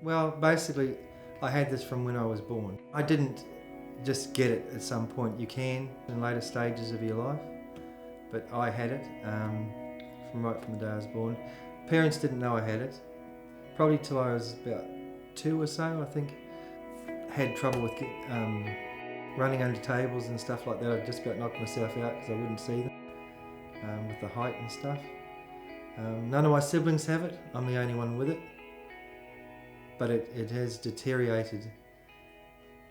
Well, basically, I had this from when I was born. I didn't just get it at some point. You can in later stages of your life, but I had it right from the day I was born. Parents didn't know I had it, probably till I was about 2 or so, I think. Had trouble with running under tables and stuff like that. I just about knocked myself out because I wouldn't see them with the height and stuff. None of my siblings have it. I'm the only one with it. But it has deteriorated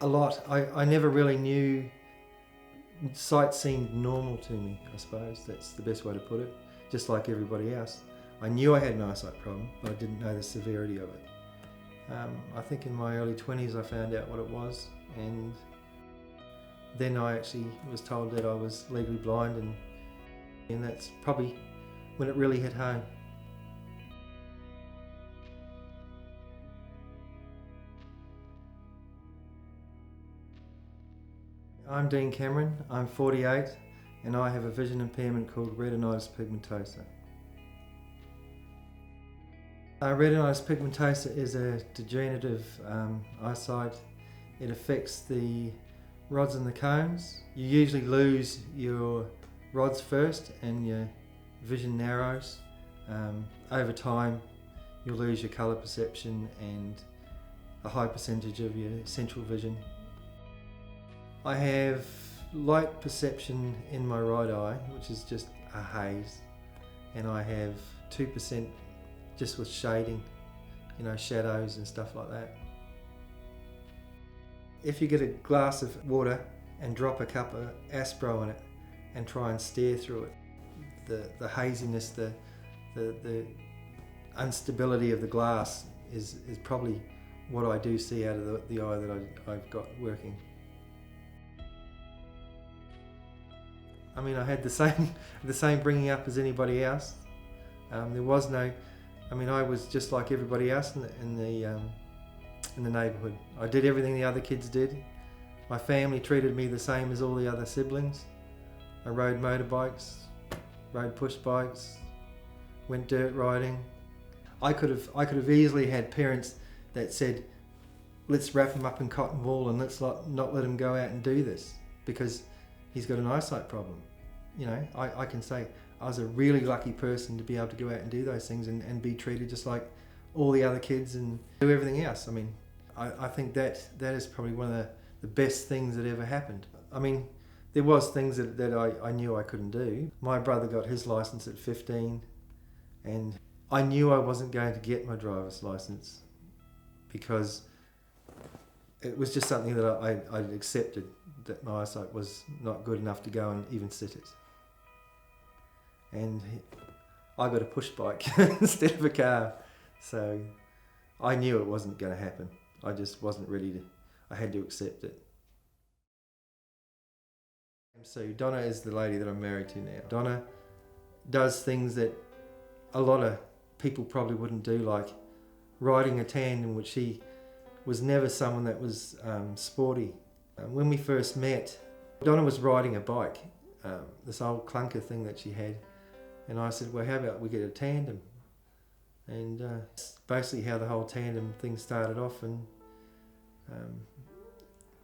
a lot. I never really knew sight seemed normal to me, I suppose. That's the best way to put it. Just like everybody else. I knew I had an eyesight problem, but I didn't know the severity of it. I think in my early 20s I found out what it was, and then I actually was told that I was legally blind, and that's probably when it really hit home. I'm Dean Cameron, I'm 48, and I have a vision impairment called retinitis pigmentosa. Retinitis pigmentosa is a degenerative eyesight. It affects the rods and the cones. You usually lose your rods first and your vision narrows. Over time you'll lose your colour perception and a high percentage of your central vision. I have light perception in my right eye, which is just a haze, and I have 2% just with shading, shadows and stuff like that. If you get a glass of water and drop a cup of Aspro in it and try and stare through it, the haziness, the instability of the glass is probably what I do see out of the eye that I've got working. I mean, I had the same bringing up as anybody else. There was no, I was just like everybody else in the neighbourhood. I did everything the other kids did. My family treated me the same as all the other siblings. I rode motorbikes, rode push bikes, went dirt riding. I could have easily had parents that said, let's wrap him up in cotton wool and let's not let him go out and do this because he's got an eyesight problem. I can say I was a really lucky person to be able to go out and do those things and be treated just like all the other kids and do everything else. I think that is probably one of the best things that ever happened. There was things that I knew I couldn't do. My brother got his licence at 15 and I knew I wasn't going to get my driver's licence because it was just something that I'd accepted, that my eyesight was not good enough to go and even sit it. And I got a push bike instead of a car, so I knew it wasn't going to happen. I just wasn't ready to, I had to accept it. So Donna is the lady that I'm married to now. Donna does things that a lot of people probably wouldn't do, like riding a tandem, which she was never someone that was sporty. When we first met, Donna was riding a bike, this old clunker thing that she had, and I said, well, how about we get a tandem? And that's basically how the whole tandem thing started off, and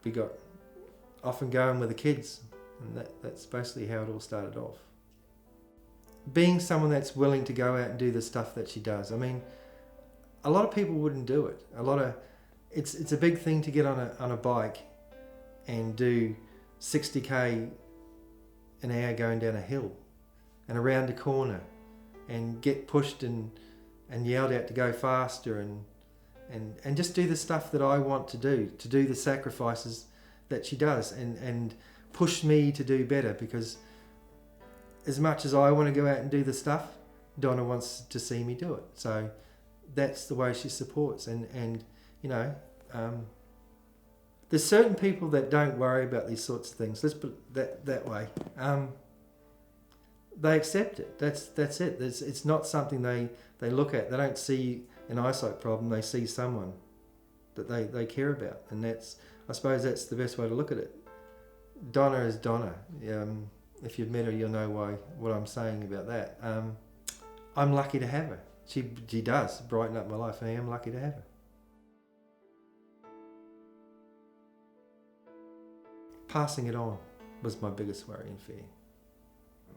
we got off and going with the kids, and that's basically how it all started off. Being someone that's willing to go out and do the stuff that she does. A lot of people wouldn't do it. It's a big thing to get on a bike and do 60k an hour going down a hill and around a corner and get pushed and yelled at to go faster and just do the stuff that I want to do the sacrifices that she does and push me to do better, because as much as I want to go out and do the stuff, Donna wants to see me do it. So that's the way she supports, and there's certain people that don't worry about these sorts of things. Let's put it that way. They accept it. That's it. It's not something they look at. They don't see an eyesight problem. They see someone that they care about, and I suppose that's the best way to look at it. Donna is Donna. If you've met her, you'll know what I'm saying about that. I'm lucky to have her. She does brighten up my life, and I am lucky to have her. Passing it on was my biggest worry and fear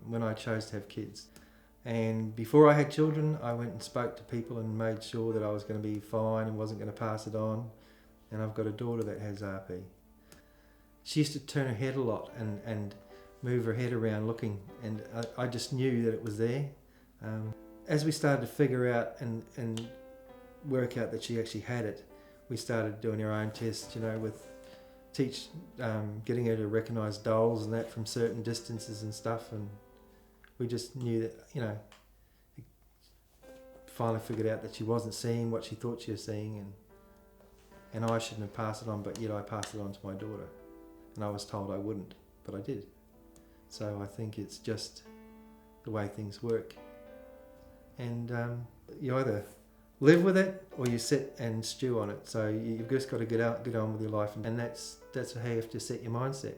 when I chose to have kids. And before I had children, I went and spoke to people and made sure that I was going to be fine and wasn't going to pass it on. And I've got a daughter that has RP. She used to turn her head a lot and move her head around looking, and I just knew that it was there. As we started to figure out and work out that she actually had it, we started doing our own tests, with getting her to recognise dolls and that from certain distances and stuff, and we just knew that, finally figured out that she wasn't seeing what she thought she was seeing, and I shouldn't have passed it on, but yet I passed it on to my daughter. And I was told I wouldn't, but I did. So I think it's just the way things work. And you either live with it or you sit and stew on it. So you've just got to get on with your life, and that's how you have to set your mindset.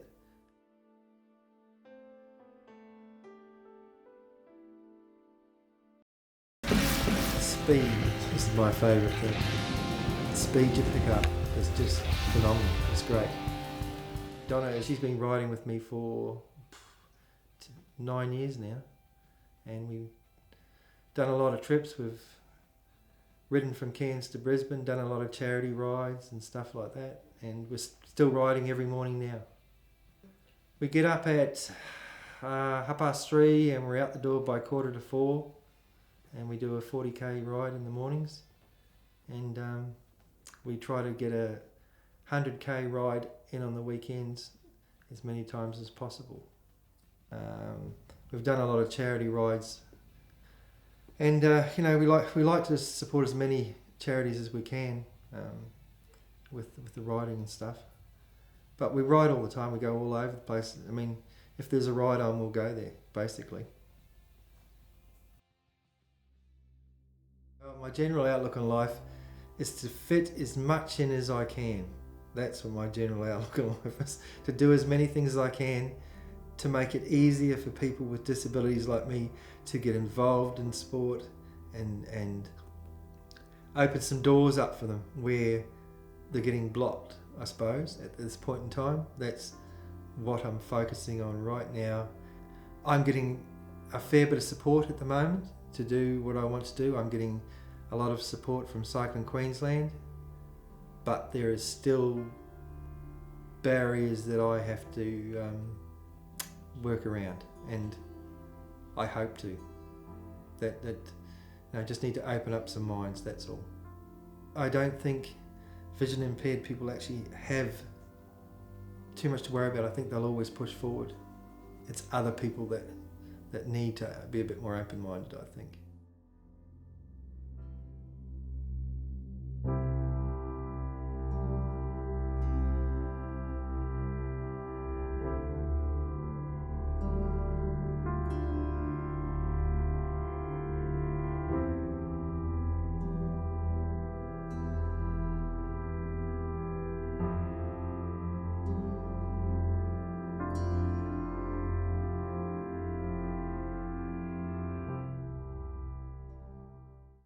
Speed is my favourite thing. The speed you pick up is just phenomenal. It's great. Donna, she's been riding with me for 9 years now, and we've done a lot of trips. We've ridden from Cairns to Brisbane, done a lot of charity rides and stuff like that, and we're still riding every morning now. We get up at 3:30 and we're out the door by 4:45, and we do a 40k ride in the mornings, and we try to get a 100k ride in on the weekends as many times as possible. We've done a lot of charity rides, and we like to support as many charities as we can with the riding and stuff. But we ride all the time. We go all over the place. I mean, if there's a ride on, we'll go there, basically. My general outlook on life is to fit as much in as I can. That's what my general outlook on life is, to do as many things as I can to make it easier for people with disabilities like me to get involved in sport and open some doors up for them where they're getting blocked, I suppose, at this point in time. That's what I'm focusing on right now. I'm getting a fair bit of support at the moment to do what I want to do. I'm getting a lot of support from Cycling Queensland, but there is still barriers that I have to work around, and I hope to. Just need to open up some minds, that's all. I don't think vision impaired people actually have too much to worry about. I think they'll always push forward. It's other people that need to be a bit more open-minded, I think.